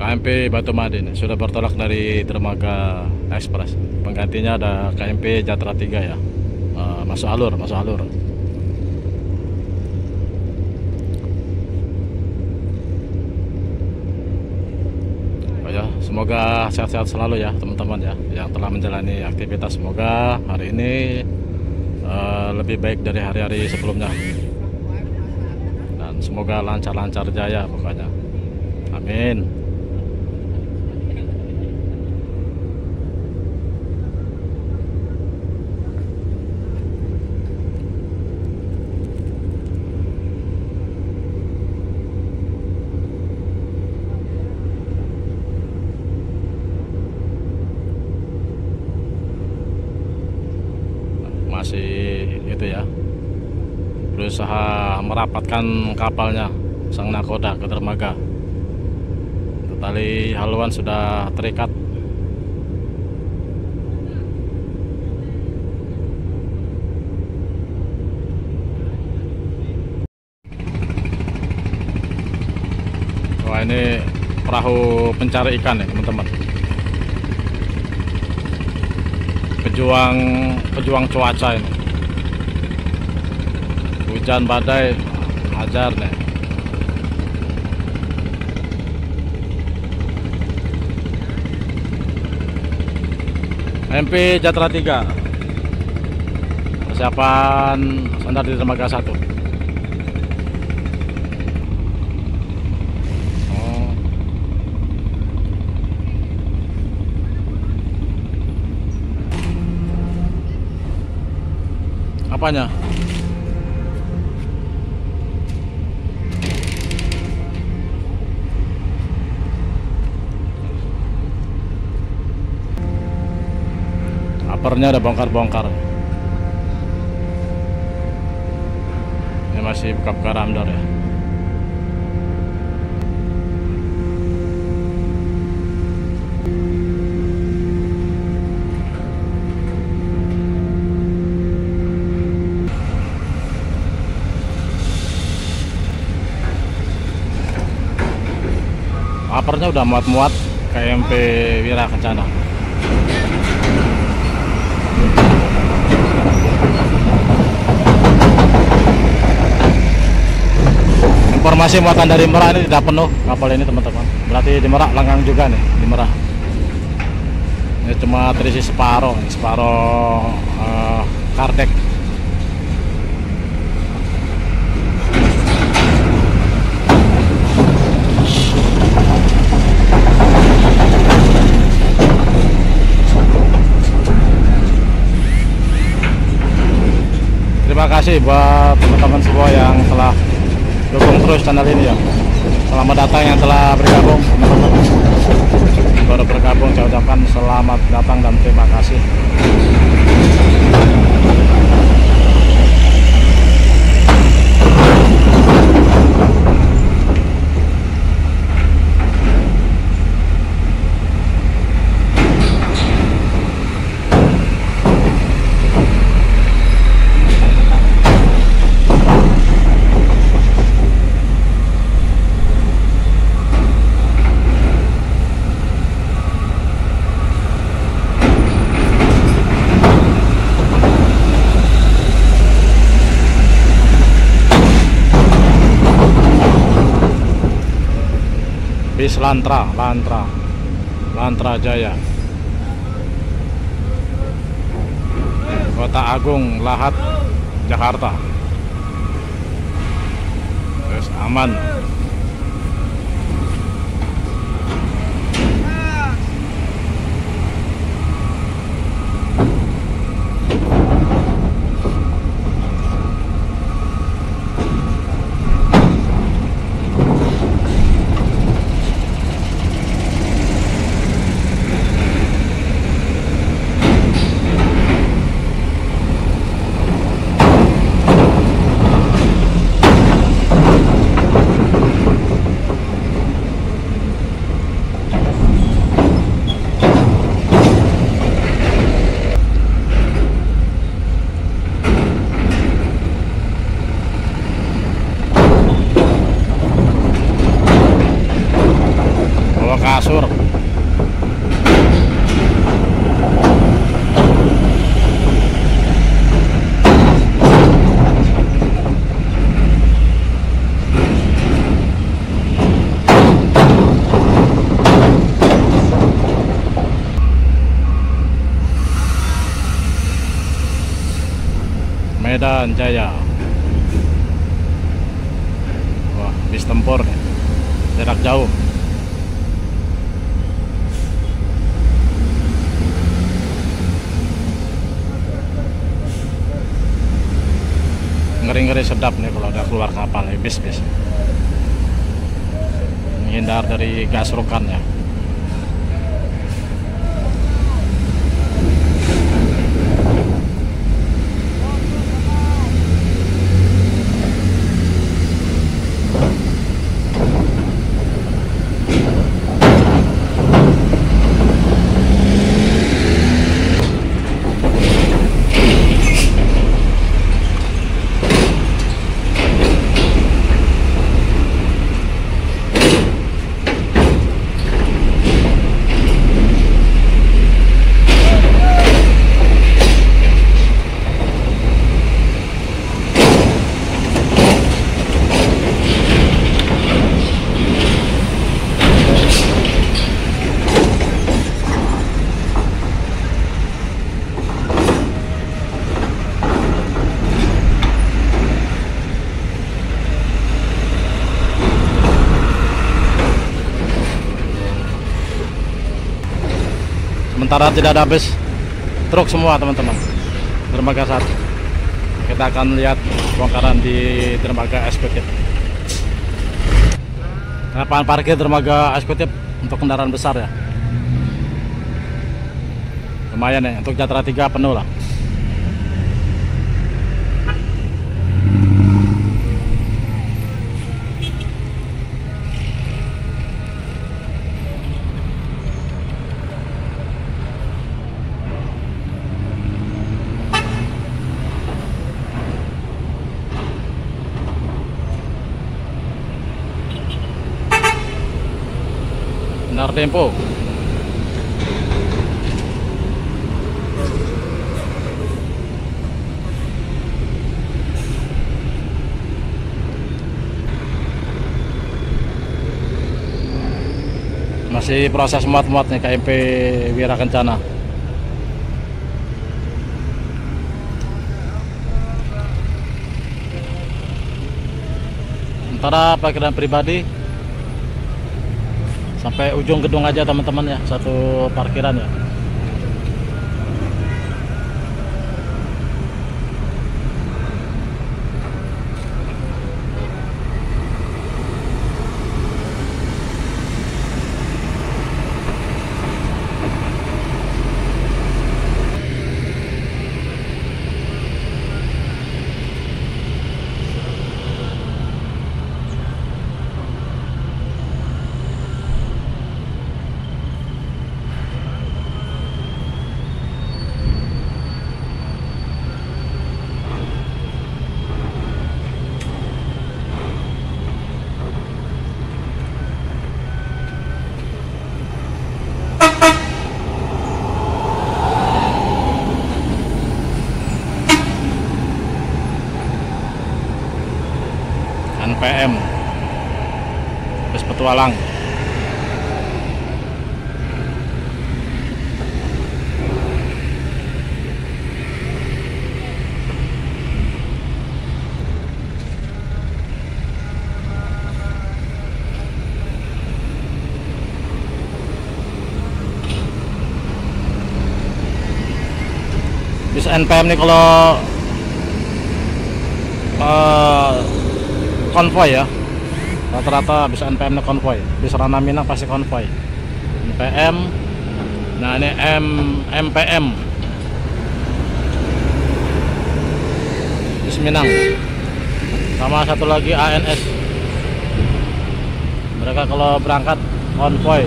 KMP Batu Madin sudah bertolak dari Dermaga Express. Penggantinya ada KMP Jatra 3 ya. Masuk alur. Oh ya, semoga sehat-sehat selalu ya teman-teman ya yang telah menjalani aktivitas. Semoga hari ini lebih baik dari hari-hari sebelumnya. Dan semoga lancar-lancar jaya pokoknya. Amin. Masih itu ya, berusaha merapatkan kapalnya sang nakoda ke dermaga. Tali haluan sudah terikat. Wah, ini perahu pencari ikan ya teman-teman. Pejuang cuaca ini, hujan badai hajar nih. MP Jatra 3 persiapan sandar di dermaga 1. Apanya? Apernya ada bongkar-bongkar. Ini masih buka-buka ramdor ya. Apernya udah muat-muat KMP Wira Kencana. Informasi muatan dari Merak ini tidak penuh kapal ini teman-teman. Berarti di Merak langgang juga nih di Merak. Ini cuma terisi separuh kardek. Terima kasih buat teman-teman semua yang telah dukung terus channel ini ya. Selamat datang yang telah bergabung teman-teman. Baru bergabung saya ucapkan selamat datang dan terima kasih. Bis Lantra Jaya, Kota Agung Lahat, Jakarta. Terus aman. kasur. Medan Jaya. Wah, bis tempur nih. Jarak jauh. Ngeri-ngeri sedap nih kalau udah keluar kapal nih, bis-bis. Menghindar dari gasrukannya. Sementara tidak ada bus, truk semua teman-teman. Dermaga 1. Kita akan lihat bongkaran di dermaga eksekutif. Lapangan parkir dermaga eksekutif untuk kendaraan besar ya. Lumayan ya, untuk Jatra 3 penuh lah. Benar tempo. Masih proses muat-muat nih KMP Wira Kencana. Sementara parkiran pribadi sampai ujung gedung aja teman-teman ya, satu parkiran ya. NPM bus petualang. Bis NPM nih kalau konvoy ya, rata-rata bisa NPM nya konvoy. Bis Rana Minang pasti konvoy NPM. Nah ini MPM bis Minang, sama satu lagi ANS. Mereka kalau berangkat konvoy.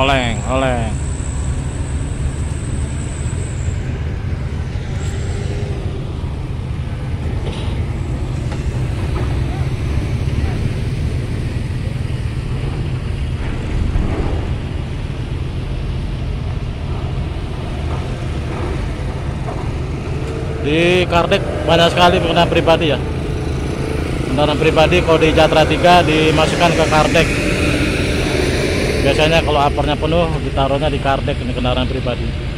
oleng, oleng. Di Kardek banyak sekali kendaraan pribadi ya. Kendaraan pribadi kalau di Jatra 3 dimasukkan ke Kardek. Biasanya kalau apernya penuh ditaruhnya di Kardek, ini kendaraan pribadi.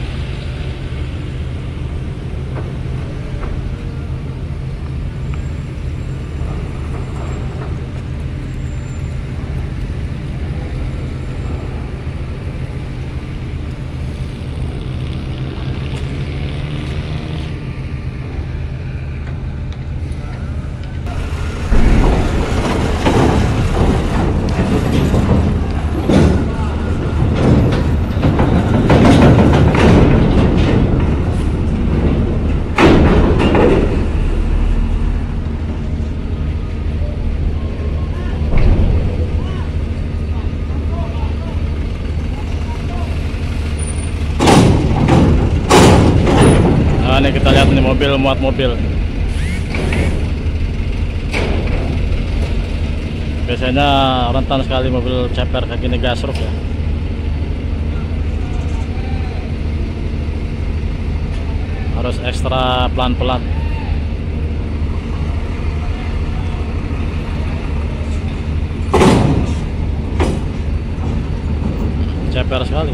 Nah, ini kita lihat nih mobil muat mobil. Biasanya rentan sekali mobil ceper kayak gini gasruk ya. Harus ekstra pelan-pelan. Ceper sekali.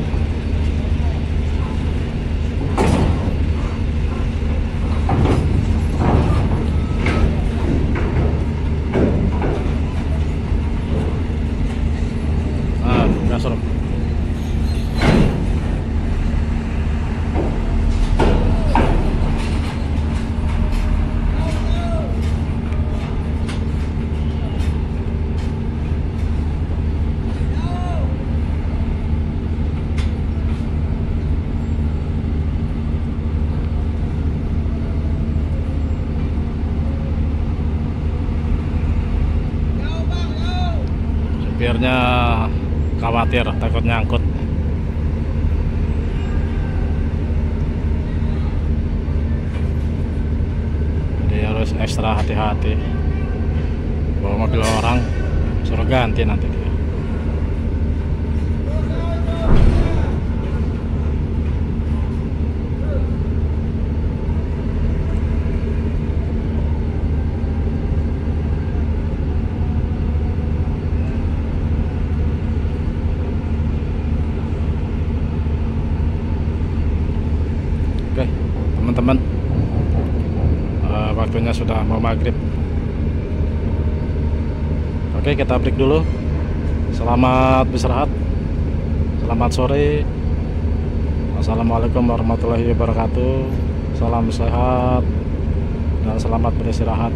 Gasruk. Supirnya khawatir takut nyangkut. Jadi harus ekstra hati-hati bawa mobil orang, suruh ganti nanti dia. Oke teman-teman, waktunya sudah mau maghrib. Oke, kita break dulu. Selamat beristirahat, selamat sore. Assalamualaikum warahmatullahi wabarakatuh. Salam sehat dan selamat beristirahat.